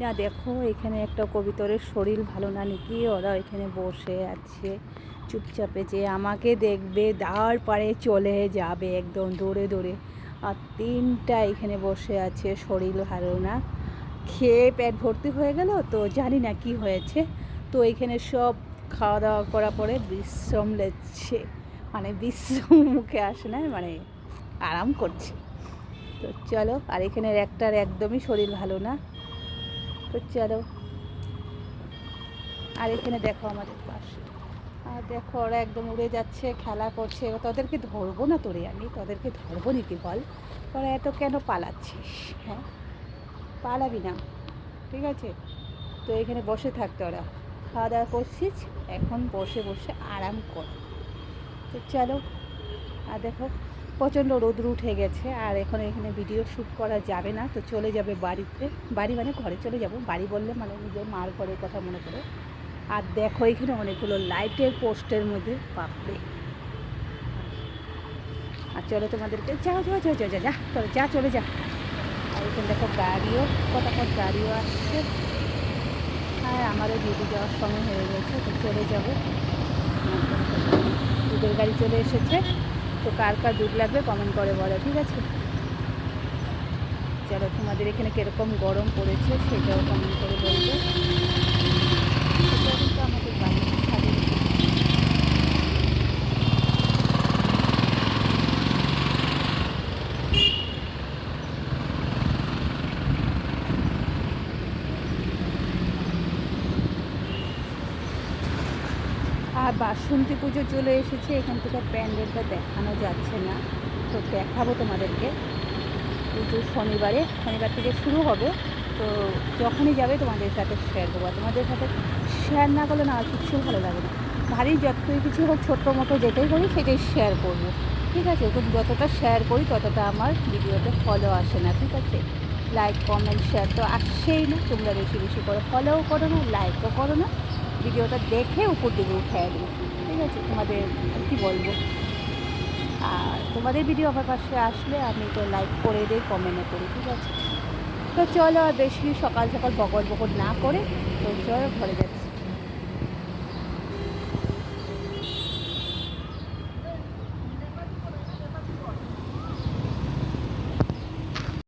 না দেখো এখানে একটা কবিতরের শরীর ভালো না নাকি, ওরা এখানে বসে আছে চুপচাপে, যে আমাকে দেখবে দাঁড় পাড়ে চলে যাবে একদম দৌড়ে দৌড়ে। আর তিনটা এখানে বসে আছে, শরীর ভালো না, খেয়ে পেট ভর্তি হয়ে গেল, তো জানি না কি হয়েছে। তো এখানে সব খাওয়া দাওয়া করার পরে বিশ্রাম নিচ্ছে, মানে বিশ্রাম মুখে আসে না, মানে আরাম করছে। তো চলো, আর এখানের একটার একদমই শরীর ভালো না, তো চলো। আর এখানে দেখো আমাদের পাশে, আর দেখো ওরা একদম উড়ে যাচ্ছে, খেলা করছে। তোদেরকে ধরবো না তোরে, আমি তোদেরকে ধরবো নাকি বল? তোরা এত কেন পালাচ্ছিস? হ্যাঁ, পালাবি না, ঠিক আছে? তো এখানে বসে থাকতে, ওরা খাওয়া দাওয়া করছিস, এখন বসে বসে আরাম কর। তো চলো। আর দেখো প্রচণ্ড রোদ উঠে গেছে, আর এখন এখানে ভিডিও শ্যুট করা যাবে না, তো চলে যাবে বাড়িতে। বাড়ি মানে ঘরে চলে যাব, বাড়ি বললে মানে নিজের মার ঘরের কথা মনে করে। আর দেখো এখানে অনেকগুলো লাইটের পোস্টের মধ্যে, বাপরে। আর চলো তোমাদেরকে, যাও যাও যাও যা যা যা চলো, যা চলে যা। আর এখানে দেখো গাড়িও, কতক্ষণ গাড়িও আসছে। আর আমারও ডিউটি যাওয়ার সময় হয়ে গেছে, তো চলে যাবো। দুধের গাড়ি চলে এসেছে, তো কার কার দুধ লাগবে কমেন্ট করে বলো, ঠিক আছে? চলো, তোমাদের এখানে কীরকম গরম পড়েছে সেটাও কমেন্ট করে বলবে। সেটাও কিন্তু আমাদের বাড়ির ছাদে। আর বাসন্তী পুজো চলে এসেছে, এখান থেকে প্যান্ডেলটা দেখানো যাচ্ছে না, তো দেখাবো তোমাদেরকে। পুজো শনিবার থেকে শুরু হবে, তো যখনই যাবে তোমাদের সাথে শেয়ার করবো। তোমাদের সাথে শেয়ার না করলে না আর কিচ্ছু ভালো লাগে না। ভারী যতই কিছু হোক, ছোট্ট মতো যেটাই করি সেটাই শেয়ার করবো, ঠিক আছে? তো যতটা শেয়ার করি ততটা আমার ভিডিওতে ফলো আসে না, ঠিক আছে? লাইক কমেন্ট শেয়ার তো আসছেই না, তোমরা বেশি বেশি করে ফলোও করো না, লাইকও করো না, ভিডিওটা দেখে উপর দিকে উঠে দিও, ঠিক আছে? তোমাদের কী বলবো, আর তোমাদের ভিডিও আমার পাশে আসলে আমি তো লাইক করে দিই, কমেন্টও করি, ঠিক আছে? তো চলো, আর বেশি সকাল সকাল বকর বকর না করে, তো চলো ঘরে যাচ্ছি।